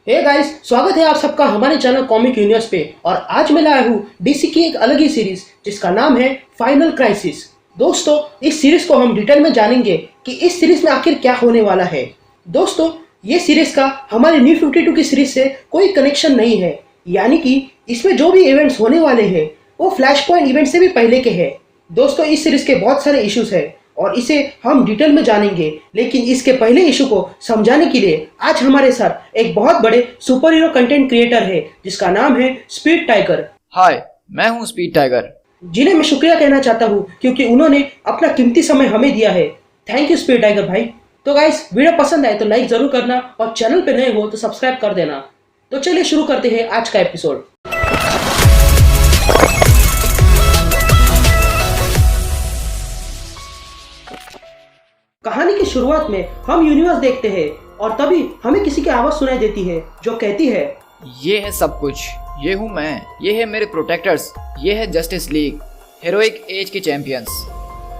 Hey guys, स्वागत है आप सबका हमारे चैनल कॉमिक यूनिवर्स पे। और आज मैं लाया हूँ डीसी की एक अलग ही सीरीज जिसका नाम है फाइनल क्राइसिस। दोस्तों, इस सीरीज को हम डिटेल में जानेंगे कि इस सीरीज में आखिर क्या होने वाला है। दोस्तों, ये सीरीज का हमारे न्यू 52 की सीरीज से कोई कनेक्शन नहीं है, यानी कि इसमें जो भी इवेंट्स होने वाले हैं वो फ्लैश पॉइंट इवेंट से भी पहले के हैं। दोस्तों, इस सीरीज के बहुत सारे इश्यूज हैं और इसे हम डिटेल में जानेंगे, लेकिन इसके पहले इशू को समझाने के लिए आज हमारे साथ एक बहुत बड़े सुपर हीरो कंटेंट क्रिएटर है जिसका नाम है स्पीड टाइगर। हाय, मैं हूँ स्पीड टाइगर। जिन्हें मैं शुक्रिया कहना चाहता हूँ क्योंकि उन्होंने अपना कीमती समय हमें दिया है। थैंक यू स्पीड टाइगर भाई। तो गाइस, वीडियो पसंद आए तो लाइक जरूर करना और चैनल पे नए हो तो सब्सक्राइब कर देना। तो चलिए शुरू करते हैं आज का एपिसोड। कहानी की शुरुआत में हम यूनिवर्स देखते हैं और तभी हमें किसी की आवाज सुनाई देती है जो कहती है, ये है सब कुछ, ये हूँ मैं, ये है मेरे प्रोटेक्टर्स, ये है जस्टिस लीग, हेरोइक एज के चैंपियंस।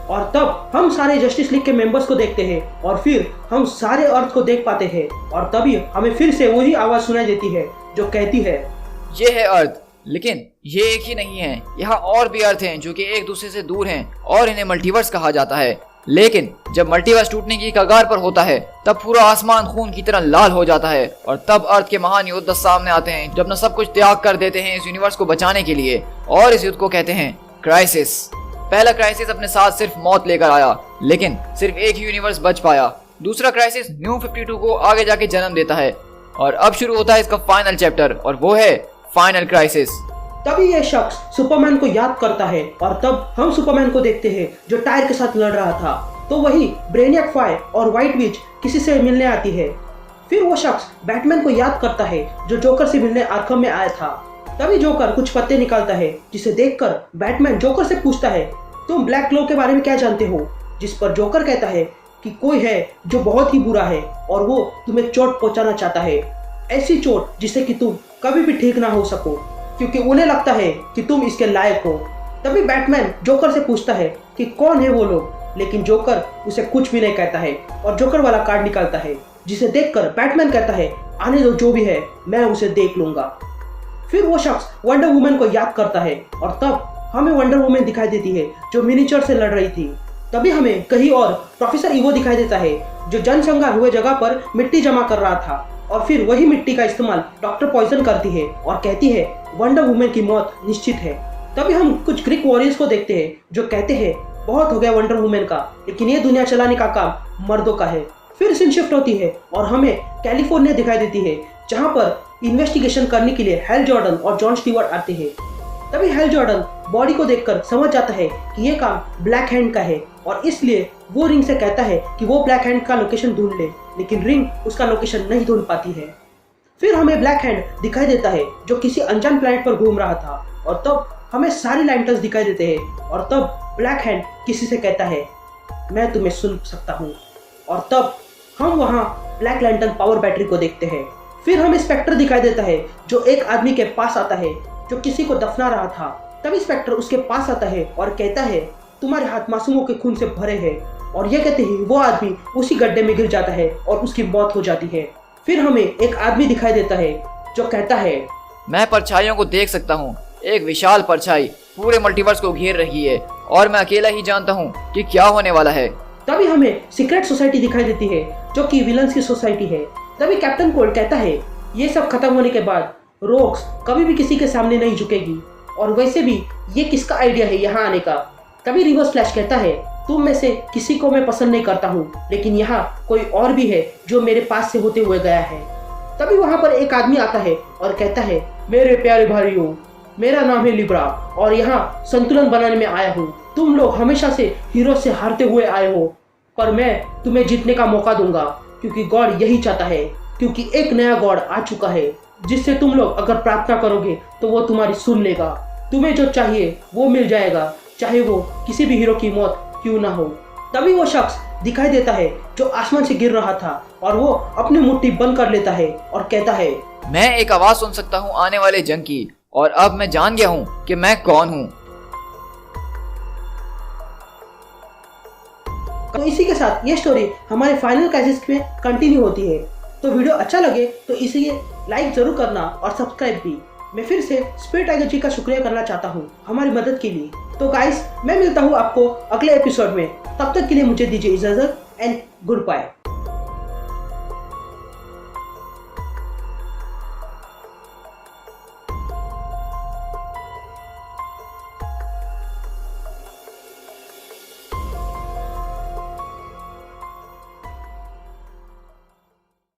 और तब हम सारे जस्टिस लीग के मेंबर्स को देखते हैं और फिर हम सारे अर्थ को देख पाते हैं और तभी हमें फिर से वही आवाज सुनाई देती है जो कहती है, ये है अर्थ, लेकिन ये एक ही नहीं है, यहाँ और भी अर्थ हैं जो कि एक दूसरे से दूर हैं और इन्हें मल्टीवर्स कहा जाता है। लेकिन जब मल्टीवर्स टूटने की कगार पर होता है तब पूरा आसमान खून की तरह लाल हो जाता है और तब अर्थ के महान योद्धा सामने आते हैं जब न सब कुछ त्याग कर देते हैं इस यूनिवर्स को बचाने के लिए, और इस युद्ध को कहते हैं क्राइसिस। पहला क्राइसिस अपने साथ सिर्फ मौत लेकर आया, लेकिन सिर्फ एक ही यूनिवर्स बच पाया। दूसरा क्राइसिस न्यू 52 को आगे जाके जन्म देता है और अब शुरू होता है इसका फाइनल चैप्टर और वो है फाइनल क्राइसिस। तभी यह शख्स सुपरमैन को याद करता है और तब हम सुपरमैन को देखते हैं जो टायर के साथ लड़ रहा था। तो वही ब्रेनियक फायर और व्हाइट विच किसी से मिलने आती है। फिर वो शख्स बैटमैन को याद करता है जो जोकर से मिलने आर्खम में आया था। तभी जोकर कुछ पत्ते निकालता है जिसे देखकर बैटमैन जोकर से पूछता है, तुम ब्लैक क्लो के बारे में क्या जानते हो? जिस पर जोकर कहता है कि कोई है जो बहुत ही बुरा है और वो तुम्हें चोट पहुंचाना चाहता है, ऐसी चोट जिससे कि तुम कभी भी ठीक ना हो सको, क्योंकि उन्हें लगता है कि तुम इसके लायक हो। तभी बैटमैन जोकर से पूछता है कि कौन है वो लोग, लेकिन जोकर उसे कुछ भी नहीं कहता है और जोकर वाला कार्ड निकालता है जिसे देखकर बैटमैन कहता है, आने दो, जो भी है मैं उसे देख लूंगा। फिर वो शख्स वंडर वुमन को याद करता है और तब हमें वंडर वुमन दिखाई देती है जो मिनीचर से लड़ रही थी। तभी हमें कहीं और प्रोफेसर ईवो दिखाई देता है जो जनसंहार हुए जगह पर मिट्टी जमा कर रहा था और फिर वही मिट्टी का इस्तेमाल डॉक्टर पॉइजन करती है और कहती है वंडर वुमन की मौत निश्चित है। तभी हम कुछ ग्रीक वॉरियर्स को देखते हैं जो कहते हैं, बहुत हो गया वंडर वुमन का, लेकिन ये दुनिया चलाने का काम मर्दों का है। फिर सीन शिफ्ट होती है और हमें कैलिफोर्निया दिखाई देती है जहाँ पर इन्वेस्टिगेशन करने के लिए हैल जॉर्डन और जॉन स्टीवर्ट आते हैं। तभी हैल जॉर्डन बॉडी को देखकर समझ जाता है कि ये काम ब्लैक हैंड का है और इसलिए वो रिंग से कहता है कि वो ब्लैक हैंड का लोकेशन ढूंढ ले, लेकिन रिंग उसका लोकेशन नहीं ढूंढ पाती है। फिर हमें ब्लैक हैंड दिखाई देता है जो किसी अनजान प्लैनेट पर घूम रहा था और तब हमें सारी लैंटर्न्स दिखाई देते हैं और तब ब्लैक हैंड किसी से कहता है, मैं तुम्हें सुन सकता हूँ। और तब हम वहाँ ब्लैक लैंटर्न पावर बैटरी को देखते हैं। फिर हमें स्पेक्टर दिखाई देता है जो एक आदमी के पास आता है जो किसी को दफना रहा था। तभी स्पेक्टर उसके पास आता है और कहता है, तुम्हारे हाथ मासूमों के खून से भरे हैं। और यह कहते ही वो आदमी उसी गड्ढे में गिर जाता है और उसकी मौत हो जाती है। फिर हमें एक आदमी दिखाई देता है जो कहता है, मैं परछाइयों को देख सकता हूँ, एक विशाल परछाई पूरे मल्टीवर्स को घेर रही है और मैं अकेला ही जानता हूँ कि क्या होने वाला है। तभी हमें सीक्रेट सोसाइटी दिखाई देती है जो कि विलन्स की सोसाइटी है। तभी कैप्टन कोल्ड कहता है, ये सब खत्म होने के बाद रोक्स कभी भी किसी के सामने नहीं झुकेगी और वैसे भी ये किसका आइडिया है यहाँ आने का। तभी रिवर्स फ्लैश कहता है, तुम में से किसी को मैं पसंद नहीं करता हूँ, लेकिन यहाँ कोई और भी है जो मेरे पास से होते हुए गया है। तभी वहाँ पर एक आदमी आता है और कहता है, मेरे प्यारे भाइयों, मेरा नाम है लिब्रा और यहाँ संतुलन बनाने में आया हूँ। तुम लोग हमेशा से हीरो से हारते हुए आए हो, पर मैं तुम्हें जीतने का मौका दूंगा क्योंकि गॉड यही चाहता है, क्योंकि एक नया गॉड आ चुका है जिससे तुम लोग अगर प्रार्थना करोगे तो वो तुम्हारी सुन लेगा। तुम्हें जो चाहिए वो मिल जाएगा, चाहे वो किसी भी हीरो की मौत क्यों ना हो। तभी वो शख्स दिखाई देता है जो आसमान से गिर रहा था और वो अपनी मुट्ठी बंद कर लेता है और कहता है, मैं एक आवाज सुन सकता हूँ आने वाले जंग की और अब मैं जान गया हूँ कि मैं कौन हूँ। तो इसी के साथ ये स्टोरी हमारे फाइनल क्राइसिस में कंटिन्यू होती है। तो वीडियो अच्छा लगे तो इसे लाइक जरूर करना और सब्सक्राइब भी। मैं फिर से स्पीड टाइगर जी का शुक्रिया करना चाहता हूँ हमारी मदद के लिए। तो गाइस, मैं मिलता हूँ आपको अगले एपिसोड में। तब तक के लिए मुझे दीजिए इजाजत एंड गुड बाय।